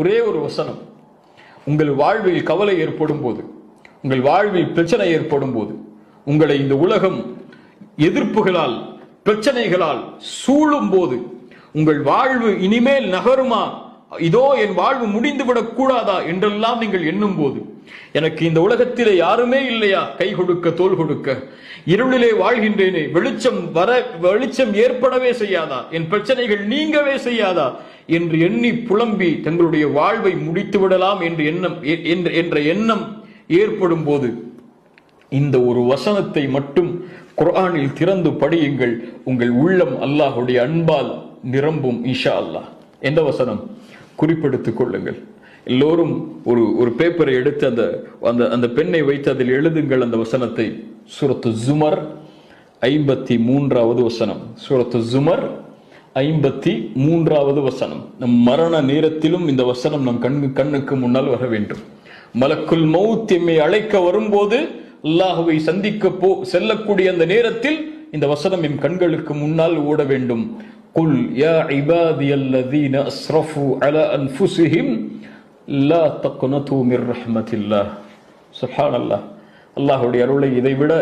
ஒரே ஒரு வசனம். உங்கள் வாழ்வில் கவலை ஏற்படும் போது, உங்கள் வாழ்வில் பிரச்சனை ஏற்படும் போது, உங்களை இந்த உலகம் எதிர்ப்புகளால் பிரச்சனைகளால் சூழும் போது, உங்கள் வாழ்வு இனிமேல் நகருமா, இதோ என் வாழ்வு முடிந்துவிடக் கூடாதா என்றெல்லாம் நீங்கள் எண்ணும் போது, எனக்கு இந்த உலகத்திலே யாருமே இல்லையா கை கொடுக்க தோள் கொடுக்க, இருளிலே வாழ்கின்றேனே, வெளிச்சம் ஏற்படவே செய்யாதா, என் பிரச்சனைகள் நீங்கவே செய்யாதா என்று எண்ணி புலம்பி தங்களுடைய வாழ்வை முடித்து விடலாம் என்ற எண்ணம் ஏற்படும் போது, இந்த ஒரு வசனத்தை மட்டும் குர்ஆனில் திறந்து படியுங்கள். உங்கள் உள்ளம் அல்லாஹ்வுடைய அன்பால் நிரம்பும் இன்ஷா அல்லாஹ். எந்த வசனம்? குறிப்பெடுத்துக் கொள்ளுங்கள். எல்லோரும் ஒரு பேப்பரை எடுத்து அந்த பெண்ணை வைத்து அதில் எழுதுங்கள் அந்த வசனத்தை. சூரத்து ஜுமர் 53வது வசனம். சூரத்து ஜுமர் 53வது வசனம். நம் மரண நேரத்திலும் இந்த வசனம் நம் கண்ணுக்கு முன்னால் வர வேண்டும். மலக்குல் மௌத் எம்மை அழைக்க வரும்போது, அல்லாஹ்வை சந்திக்க செல்லக்கூடிய அந்த நேரத்தில் இந்த வசனம் என் கண்களுக்கு முன்னால் ஓட வேண்டும். குல் யா இபாதியல்லதீன அஸ்ரஃபு அலா அன்ஃபுஸிஹிம் லா தக்னது மிர் ரஹ்மத்தில்லாஹ். சுப்ஹானல்லாஹ். அல்லாஹ்வுடைய அருளை இதைவிட